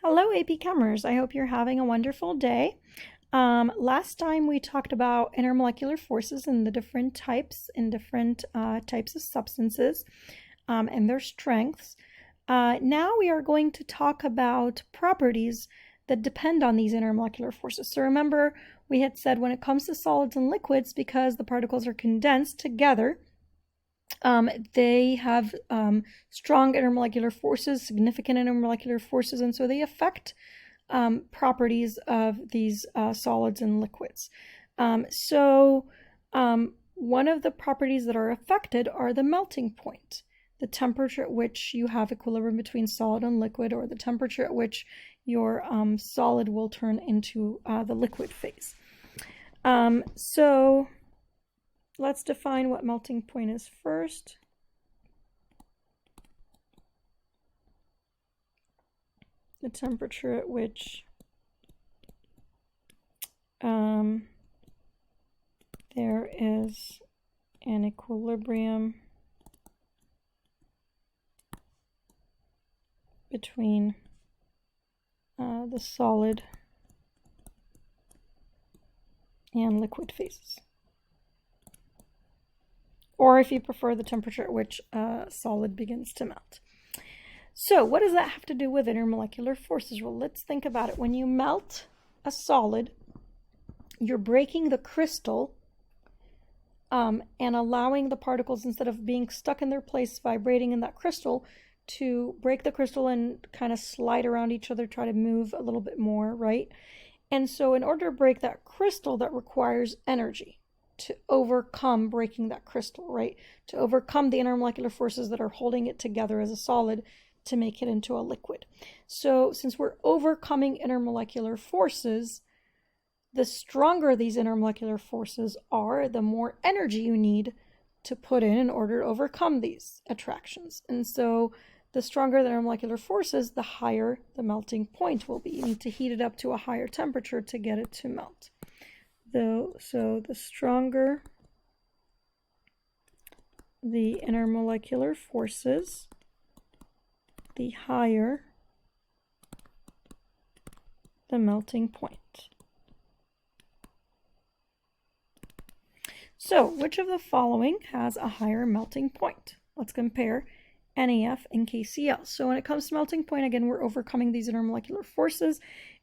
Hello, AP Chemers. I hope you're having a wonderful day. Last time we talked about intermolecular forces and the different types and different types of substances and their strengths. Now we are going to talk about properties that depend on these intermolecular forces. So remember, we had said when it comes to solids and liquids, because the particles are condensed together, they have strong intermolecular forces, significant intermolecular forces, and so they affect properties of these solids and liquids. One of the properties that are affected are the melting point, the temperature at which you have equilibrium between solid and liquid, or the temperature at which your solid will turn into the liquid phase. Let's define what melting point is first. The temperature at which there is an equilibrium between the solid and liquid phases. Or if you prefer, the temperature at which solid begins to melt. So what does that have to do with intermolecular forces? Well, let's think about it. When you melt a solid, you're breaking the crystal and allowing the particles, instead of being stuck in their place vibrating in that crystal, to break the crystal and kind of slide around each other, try to move a little bit more, right? And so in order to break that crystal, that requires energy to overcome breaking that crystal, right? To overcome the intermolecular forces that are holding it together as a solid to make it into a liquid. So since we're overcoming intermolecular forces, the stronger these intermolecular forces are, the more energy you need to put in order to overcome these attractions. And so the stronger the intermolecular forces, the higher the melting point will be. You need to heat it up to a higher temperature to get it to melt. So the stronger the intermolecular forces, the higher the melting point. So which of the following has a higher melting point? Let's compare NaF and KCl. So when it comes to melting point, again, we're overcoming these intermolecular forces.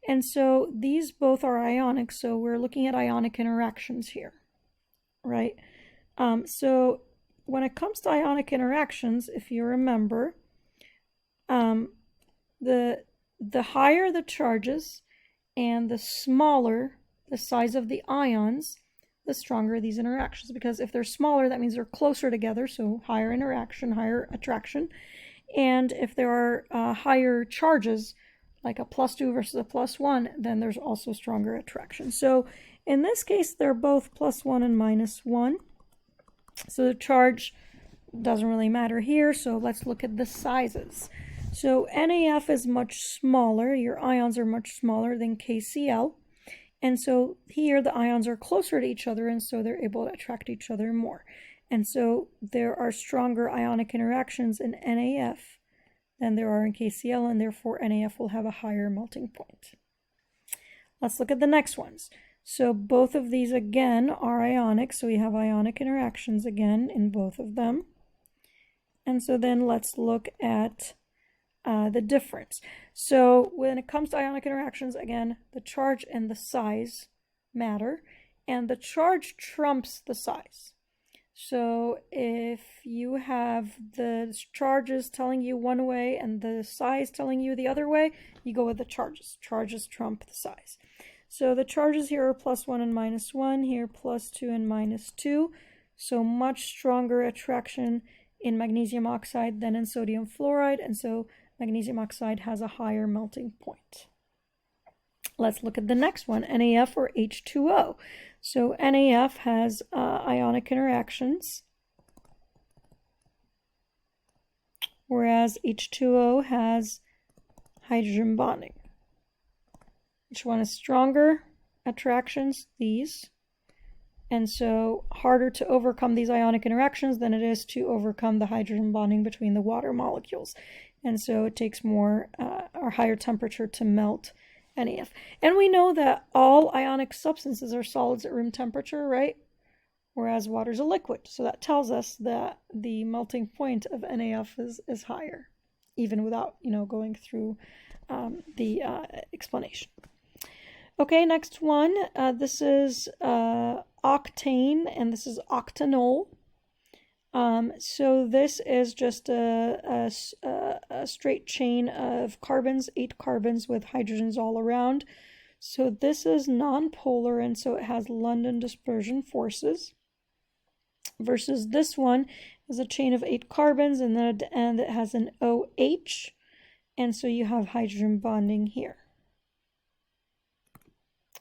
And so these both are ionic, so we're looking at ionic interactions here, right? So when it comes to ionic interactions, if you remember, the higher the charges and the smaller the size of the ions, the stronger these interactions, because if they're smaller, that means they're closer together, so higher interaction, higher attraction. And if there are higher charges, like a +2 versus a +1, then there's also stronger attraction. So in this case, they're both +1 and -1. So the charge doesn't really matter here. So let's look at the sizes. So NaF is much smaller. Your ions are much smaller than KCl. And so here the ions are closer to each other, and so they're able to attract each other more. And so there are stronger ionic interactions in NaF than there are in KCl, and therefore NaF will have a higher melting point. Let's look at the next ones. So both of these again are ionic, so we have ionic interactions again in both of them. And so then let's look at the difference. So when it comes to ionic interactions, again, the charge and the size matter, and the charge trumps the size. So if you have the charges telling you one way and the size telling you the other way, you go with the charges. Charges trump the size. So the charges here are +1 and -1, here +2 and -2. So much stronger attraction in magnesium oxide than in sodium fluoride, and so magnesium oxide has a higher melting point. Let's look at the next one, NaF or H2O. So NaF has ionic interactions, whereas H2O has hydrogen bonding. Which one is stronger attractions? These. And so harder to overcome these ionic interactions than it is to overcome the hydrogen bonding between the water molecules. and so it takes more or higher temperature to melt NaF. And we know that all ionic substances are solids at room temperature, right? Whereas water is a liquid. So that tells us that the melting point of NaF is higher, even without, going through the explanation. Okay, next one. This is octane, and this is octanol. So this is just a straight chain of carbons, 8 carbons with hydrogens all around. So this is nonpolar, and so it has London dispersion forces. Versus this one is a chain of 8 carbons, and then at the end it has an OH, and so you have hydrogen bonding here.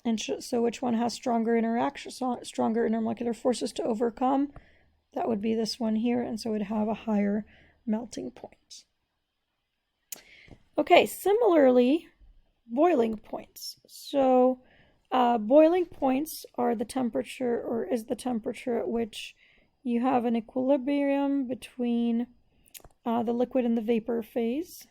And so which one has stronger intermolecular forces to overcome? That would be this one here, and so it would have a higher melting point. Okay, similarly, boiling points. So boiling points are the temperature, or is the temperature at which you have an equilibrium between the liquid and the vapor phase.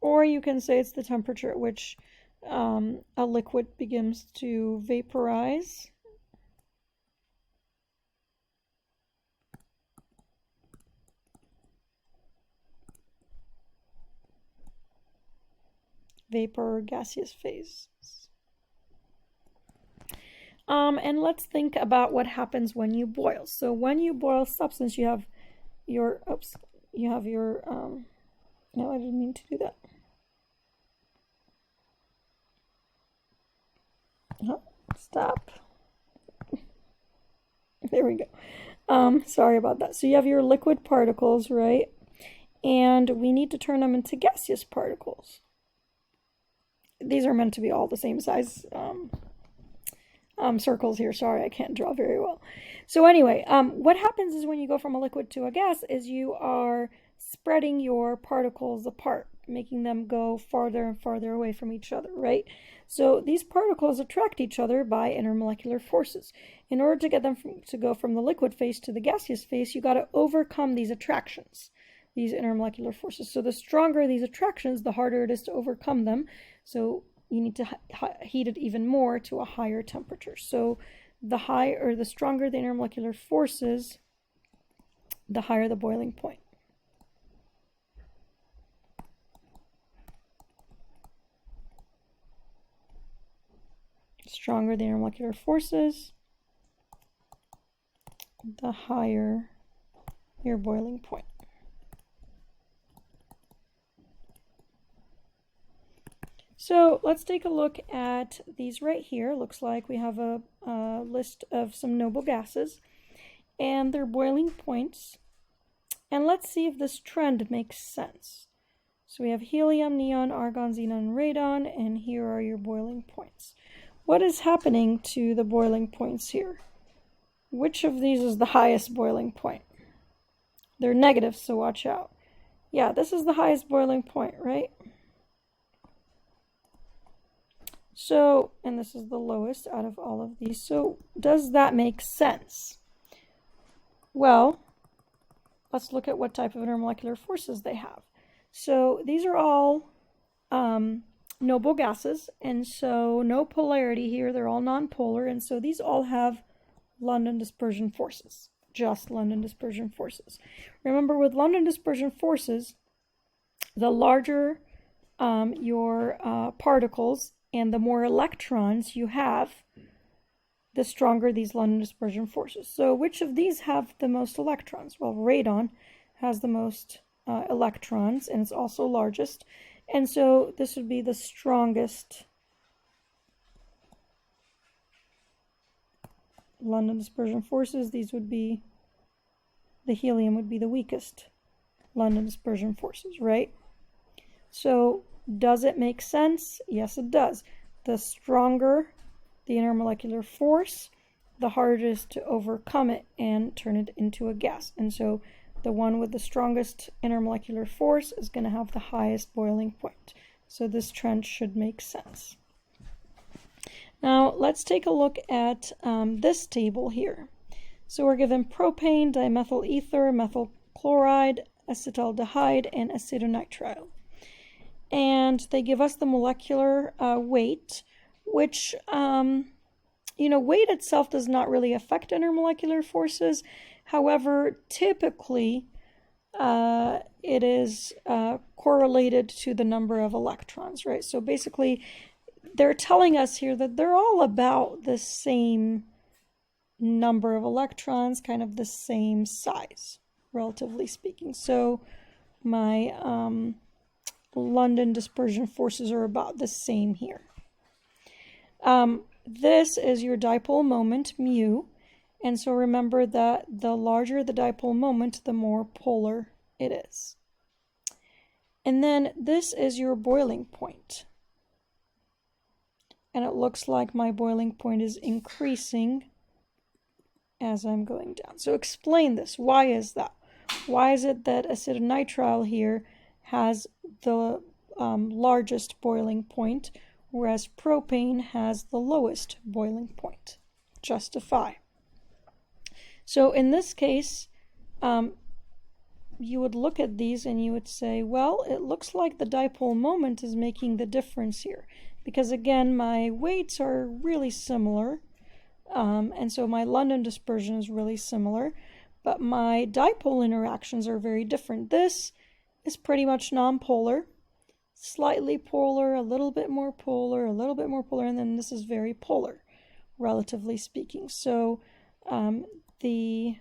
Or you can say it's the temperature at which a liquid begins to vaporize. Vapor or gaseous phase. And let's think about what happens when you boil. So when you boil substance, you have your, no, I didn't mean to do that. Oh, stop. There we go. Sorry about that. So you have your liquid particles, right? And we need to turn them into gaseous particles. These are meant to be all the same size circles here. Sorry, I can't draw very well. So anyway, what happens is when you go from a liquid to a gas is you are spreading your particles apart, making them go farther and farther away from each other, right? So these particles attract each other by intermolecular forces. In order to get them to go from the liquid phase to the gaseous phase, you got to overcome these attractions, these intermolecular forces. So the stronger these attractions, the harder it is to overcome them. So you need to heat it even more to a higher temperature. So the stronger the intermolecular forces, the higher the boiling point. Stronger the intermolecular forces, the higher your boiling point. So let's take a look at these right here. Looks like we have a list of some noble gases and their boiling points. And let's see if this trend makes sense. So we have helium, neon, argon, xenon, radon, and here are your boiling points. What is happening to the boiling points here? Which of these is the highest boiling point? They're negative, so watch out. Yeah, this is the highest boiling point, right? So, and this is the lowest out of all of these. So, does that make sense? Well, let's look at what type of intermolecular forces they have. So, these are all noble gases, and so no polarity here. They're all nonpolar, and so these all have London dispersion forces, just London dispersion forces. Remember, with London dispersion forces, the larger your particles and the more electrons you have, the stronger these London dispersion forces. So which of these have the most electrons? Well, radon has the most electrons, and it's also largest. And so this would be the strongest London dispersion forces. These would be, the helium would be the weakest London dispersion forces, right? So does it make sense? Yes, it does. The stronger the intermolecular force, the harder it is to overcome it and turn it into a gas. And so the one with the strongest intermolecular force is going to have the highest boiling point. So this trend should make sense. Now let's take a look at this table here. So we're given propane, dimethyl ether, methyl chloride, acetaldehyde, and acetonitrile. And they give us the molecular weight, which, weight itself does not really affect intermolecular forces. However, typically, it is correlated to the number of electrons, right? So basically, they're telling us here that they're all about the same number of electrons, kind of the same size, relatively speaking. So my London dispersion forces are about the same here. This is your dipole moment, mu. And so remember that the larger the dipole moment, the more polar it is. And then this is your boiling point. And it looks like my boiling point is increasing as I'm going down. So explain this. Why is that? Why is it that acetonitrile here has the largest boiling point, whereas propane has the lowest boiling point? Justify. So in this case, you would look at these and you would say, well, it looks like the dipole moment is making the difference here. Because again, my weights are really similar. And so my London dispersion is really similar. But my dipole interactions are very different. This is pretty much nonpolar. Slightly polar, a little bit more polar, a little bit more polar, and then this is very polar, relatively speaking. So the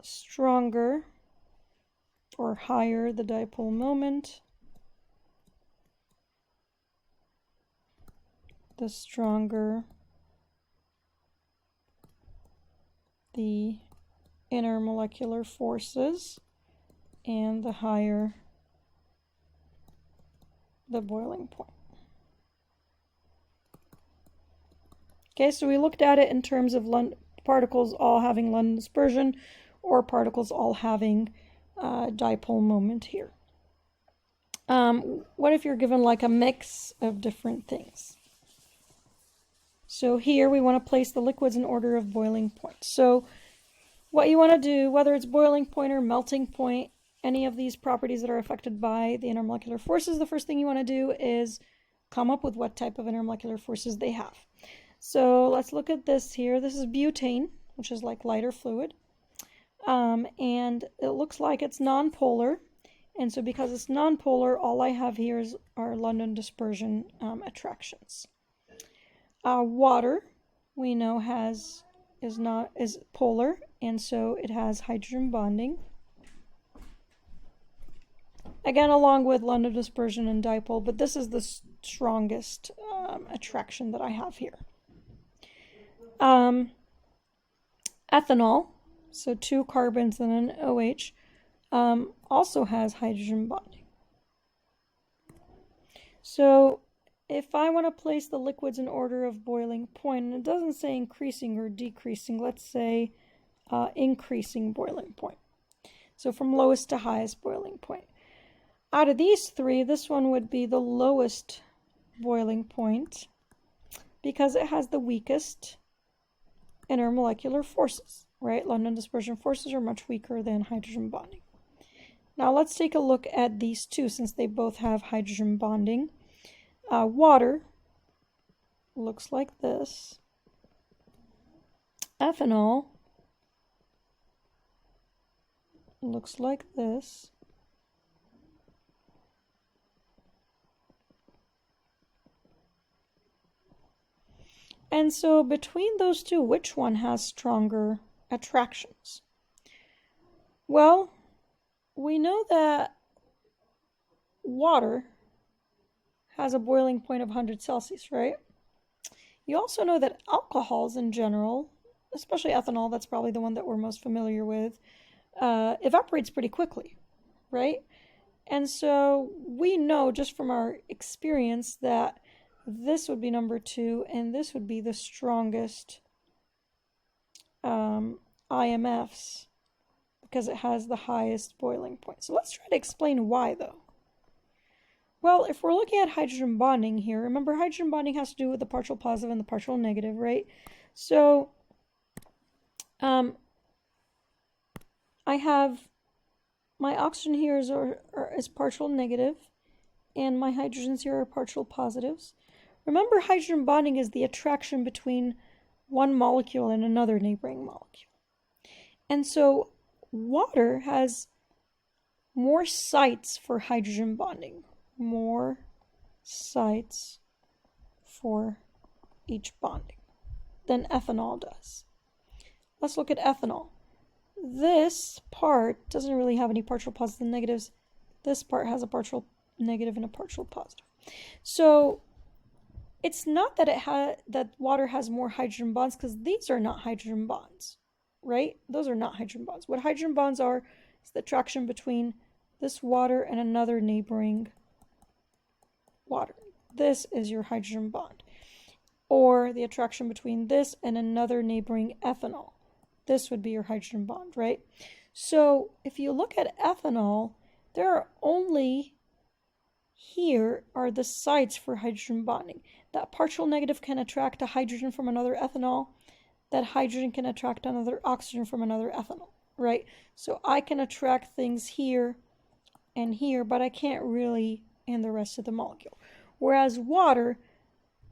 stronger or higher the dipole moment, the stronger the intermolecular forces, and the higher the boiling point. Okay, so we looked at it in terms of particles all having London dispersion or particles all having dipole moment here. What if you're given like a mix of different things? So here we want to place the liquids in order of boiling point. So what you want to do, whether it's boiling point or melting point, any of these properties that are affected by the intermolecular forces, the first thing you want to do is come up with what type of intermolecular forces they have. So let's look at this here. This is butane, which is like lighter fluid. And it looks like it's nonpolar. And so because it's nonpolar, all I have here are London dispersion attractions. Water, we know is polar, and so it has hydrogen bonding. Again, along with London dispersion and dipole, but this is the strongest attraction that I have here. Ethanol, so 2 carbons and an OH, also has hydrogen bonding. So if I want to place the liquids in order of boiling point, and it doesn't say increasing or decreasing, let's say increasing boiling point. So from lowest to highest boiling point. Out of these 3, this one would be the lowest boiling point because it has the weakest intermolecular forces, right? London dispersion forces are much weaker than hydrogen bonding. Now let's take a look at these 2 since they both have hydrogen bonding. Water looks like this. Ethanol looks like this. And so between those 2, which one has stronger attractions? Well, we know that water has a boiling point of 100 Celsius, right? You also know that alcohols in general, especially ethanol, that's probably the one that we're most familiar with, evaporates pretty quickly, right? And so we know just from our experience that this would be number 2, and this would be the strongest IMFs because it has the highest boiling point. So let's try to explain why, though. Well, if we're looking at hydrogen bonding here, remember hydrogen bonding has to do with the partial positive and the partial negative, right? So I have my oxygen here is partial negative, and my hydrogens here are partial positives. Remember, hydrogen bonding is the attraction between one molecule and another neighboring molecule. And so water has more sites for hydrogen bonding, more sites for each bonding than ethanol does. Let's look at ethanol. This part doesn't really have any partial positives and negatives. This part has a partial negative and a partial positive. So it's not that that water has more hydrogen bonds, because these are not hydrogen bonds, right? Those are not hydrogen bonds. What hydrogen bonds are is the attraction between this water and another neighboring water. This is your hydrogen bond. Or the attraction between this and another neighboring ethanol. This would be your hydrogen bond, right? So if you look at ethanol, there are only, here are the sites for hydrogen bonding. That partial negative can attract a hydrogen from another ethanol. That hydrogen can attract another oxygen from another ethanol, right? So I can attract things here and here, but I can't really in the rest of the molecule. Whereas water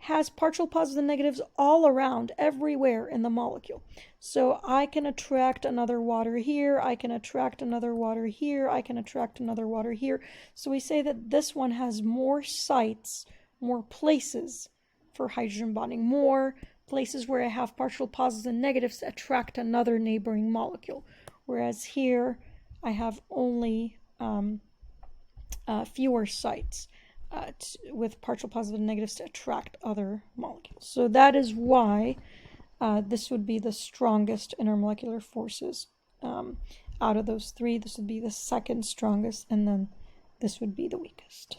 has partial positives and negatives all around, everywhere in the molecule. So I can attract another water here, I can attract another water here, I can attract another water here. So we say that this one has more sites, more places for hydrogen bonding, more places where I have partial positives and negatives to attract another neighboring molecule. Whereas here I have only fewer sites with partial positives and negatives to attract other molecules. So that is why this would be the strongest intermolecular forces out of those three. This would be the second strongest, and then this would be the weakest.